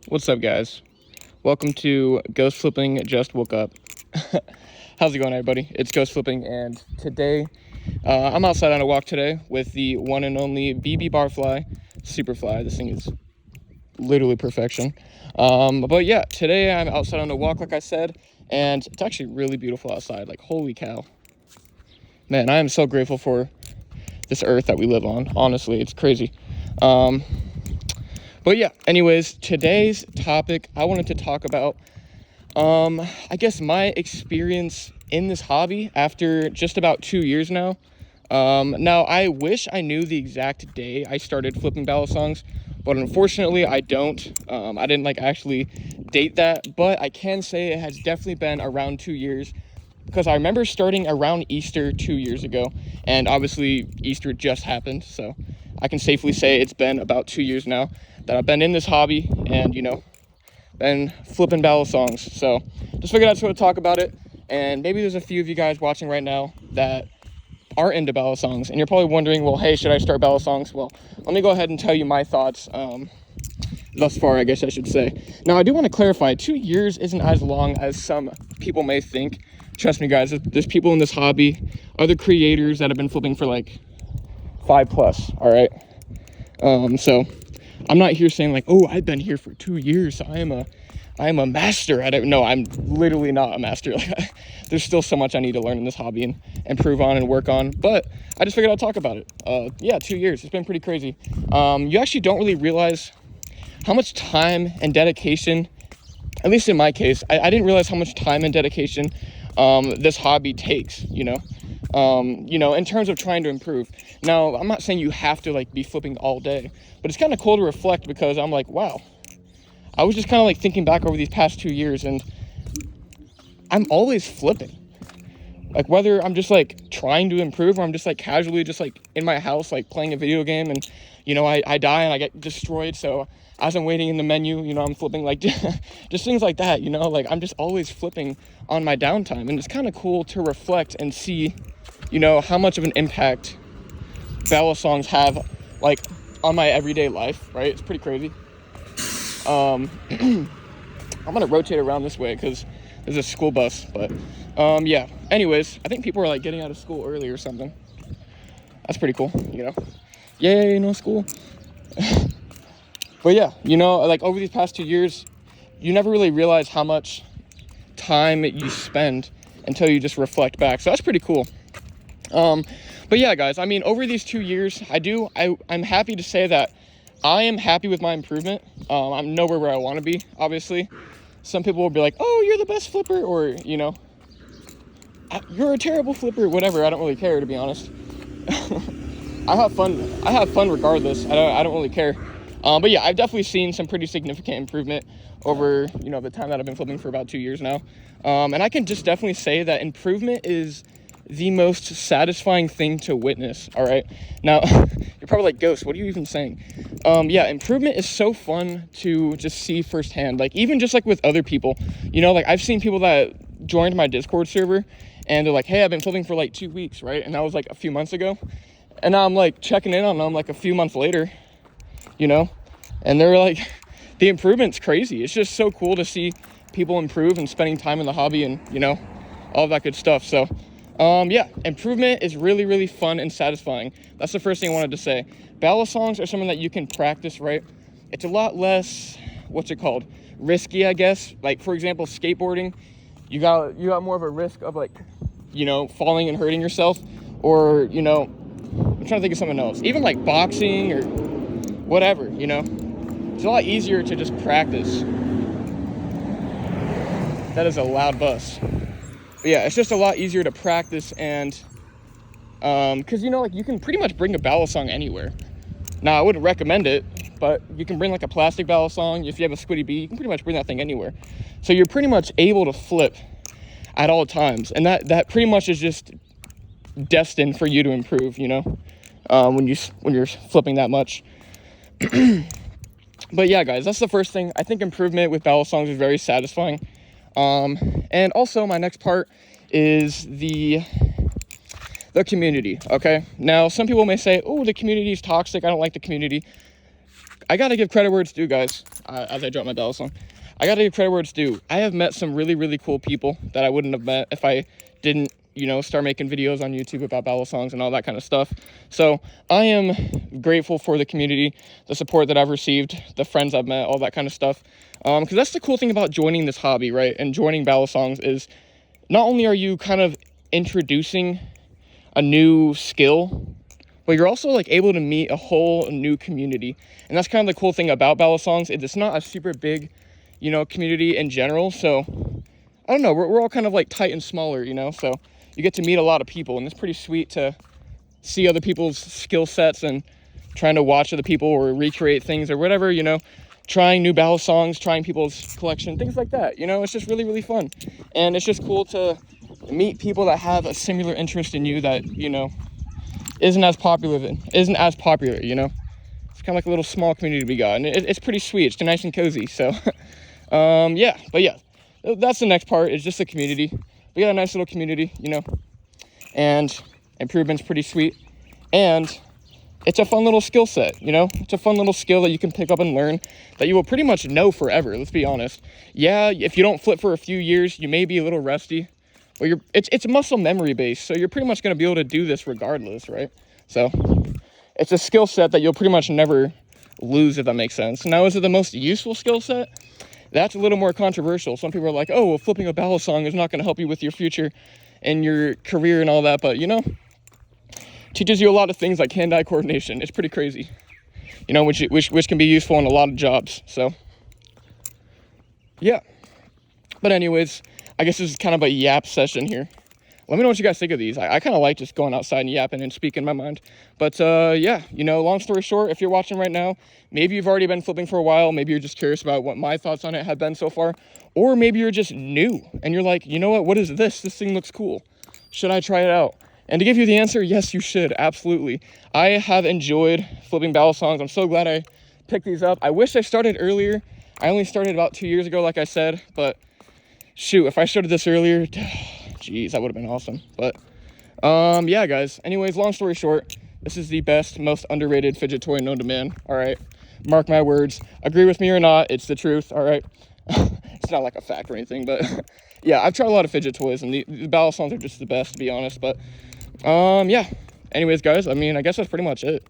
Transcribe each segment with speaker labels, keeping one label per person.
Speaker 1: What's up, guys? Welcome to Ghost Flipping Just Woke Up. How's it going, everybody? It's Ghost Flipping, and today I'm outside on a walk today with the one and only BB Barfly Superfly. This thing is literally perfection. But yeah, today I'm outside on a walk, like I said, and it's actually really beautiful outside. Like, holy cow. Man, I am so grateful for this earth that we live on. Honestly, it's crazy. But yeah, anyways, today's topic, I wanted to talk about, I guess my experience in this hobby after just about 2 years now. Now, I wish I knew the exact day I started flipping Balisongs, but unfortunately I don't. I didn't actually date that, but I can say it has definitely been around 2 years, because I remember starting around Easter 2 years ago, and obviously Easter just happened, so I can safely say it's been about 2 years now that I've been in this hobby and, been flipping Balisongs. So just figured I'd sort of talk about it, and maybe there's a few of you guys watching right now that are into Balisongs, and you're probably wondering, well, hey, should I start Balisongs? Well, let me go ahead and tell you my thoughts thus far, I guess I should say. Now, I do want to clarify, 2 years isn't as long as some people may think. Trust me, guys, there's people in this hobby, other creators that have been flipping for 5+, all right? So I'm not here saying oh, I've been here for 2 years, so I am a master at it. No, I'm literally not a master. There's still so much I need to learn in this hobby and improve on and work on, but I just figured I'd talk about it. Yeah, 2 years, it's been pretty crazy. You actually don't really realize how much time and dedication, at least in my case, I didn't realize how much time and dedication this hobby takes, in terms of trying to improve. Now, I'm not saying you have to be flipping all day, but it's kind of cool to reflect, because I'm wow, I was just kind of thinking back over these past 2 years, and I'm always flipping. Whether I'm just trying to improve, or I'm just casually just in my house playing a video game, and I die and I get destroyed, so as I'm waiting in the menu, I'm flipping just things like that, I'm just always flipping on my downtime. And it's kind of cool to reflect and see how much of an impact Balisongs have on my everyday life, right? It's pretty crazy. I'm gonna rotate around this way because there's a school bus, but yeah, anyways, I think people are getting out of school early or something. That's pretty cool, yay, no school. But yeah, over these past 2 years, you never really realize how much time you spend until you just reflect back. So that's pretty cool. But yeah, guys, over these 2 years, I'm happy to say that I am happy with my improvement. I'm nowhere where I want to be, obviously. Some people will be oh, you're the best flipper, or, you're a terrible flipper, whatever. I don't really care, to be honest. I have fun regardless. I don't really care. But yeah, I've definitely seen some pretty significant improvement over, the time that I've been flipping for about 2 years now. And I can just definitely say that improvement is the most satisfying thing to witness, all right? Now, you're probably Ghost, what are you even saying? Yeah, improvement is so fun to just see firsthand. Even just with other people, I've seen people that joined my Discord server, and they're hey, I've been flipping for 2 weeks, right? And that was a few months ago. And now I'm checking in on them a few months later, and they're the improvement's crazy. It's just so cool to see people improve and spending time in the hobby and, all that good stuff. So, yeah, improvement is really, really fun and satisfying. That's the first thing I wanted to say. Balisongs are something that you can practice, right? It's a lot less, risky, I guess. For example, skateboarding, you got more of a risk of falling and hurting yourself, or, I'm trying to think of something else. Even boxing or whatever, it's a lot easier to just practice. That is a loud bus. But yeah, it's just a lot easier to practice, and because you can pretty much bring a Balisong anywhere. Now, I wouldn't recommend it, but you can bring a plastic Balisong. If you have a Squiddy B, you can pretty much bring that thing anywhere. So you're pretty much able to flip at all times, and that pretty much is just destined for you to improve, when you're flipping that much. But yeah, guys, that's the first thing. I think improvement with Balisongs is very satisfying. And also my next part is the community. Okay, now some people may say, oh, the community is toxic, I don't like the community. I gotta give credit where it's due, guys. as I drop my Balisong. I gotta give credit where it's due. I have met some really, really cool people that I wouldn't have met if I didn't, you know, start making videos on YouTube about Balisongs and all that kind of stuff. So I am grateful for the community, the support that I've received, the friends I've met, all that kind of stuff. Because that's the cool thing about joining this hobby, right? And joining Balisongs is not only are you kind of introducing a new skill, but you're also like able to meet a whole new community. And that's kind of the cool thing about Balisongs. It's not a super big, you know, community in general. So I don't know, we're all kind of like tight and smaller, you know, so you get to meet a lot of people, and it's pretty sweet to see other people's skill sets and trying to watch other people or recreate things or whatever, you know, trying new Balisongs, trying people's collection, things like that, you know. It's just really, really fun. And it's just cool to meet people that have a similar interest in you that, you know, isn't as popular, you know. It's kind of like a little small community we got, and it's pretty sweet. It's nice and cozy. So yeah, but yeah, that's the next part, is just the community. We got a nice little community, you know, and improvement's pretty sweet, and it's a fun little skill set, you know. It's a fun little skill that you can pick up and learn that you will pretty much know forever. Let's be honest. Yeah, if you don't flip for a few years, you may be a little rusty, but it's muscle memory based, so you're pretty much going to be able to do this regardless, right? So it's a skill set that you'll pretty much never lose, if that makes sense. Now, is it the most useful skill set? That's a little more controversial. Some people are like, oh, well, flipping a Balisong is not going to help you with your future and your career and all that, but you know, teaches you a lot of things like hand-eye coordination. It's pretty crazy, you know, which can be useful in a lot of jobs. So yeah, but anyways, I guess this is kind of a yap session here. Let me know what you guys think of these. I kind of like just going outside and yapping and speaking my mind. But yeah, you know, long story short, if you're watching right now, maybe you've already been flipping for a while. Maybe you're just curious about what my thoughts on it have been so far. Or maybe you're just new and you're like, you know what is this? This thing looks cool. Should I try it out? And to give you the answer, yes, you should. Absolutely. I have enjoyed flipping Balisongs. I'm so glad I picked these up. I wish I started earlier. I only started about 2 years ago, like I said. But shoot, if I started this earlier, geez, that would have been awesome. But yeah, guys. Anyways, long story short, this is the best, most underrated fidget toy known to man. All right. Mark my words. Agree with me or not, it's the truth. All right. It's not like a fact or anything, but yeah, I've tried a lot of fidget toys, and the Balisongs are just the best, to be honest. But yeah, anyways, guys, I mean, I guess that's pretty much it.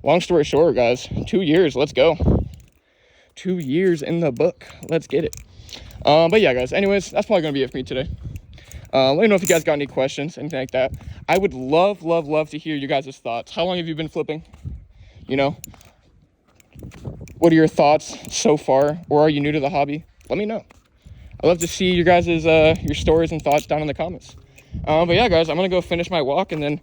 Speaker 1: Long story short, guys, 2 years, let's go. 2 years in the book, let's get it. But yeah, guys, anyways, that's probably gonna be it for me today. Let me know if you guys got any questions, anything like that. I would love to hear you guys' thoughts. How long have you been flipping? You know, what are your thoughts so far, or are you new to the hobby? Let me know. I love to see you guys' your stories and thoughts down in the comments. But yeah, guys, I'm gonna go finish my walk and then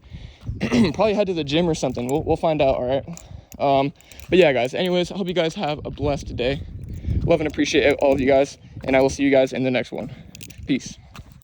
Speaker 1: probably head to the gym or something. We'll find out. All right. But yeah, guys, anyways, I hope you guys have a blessed day. Love and appreciate all of you guys, and I will see you guys in the next one. Peace.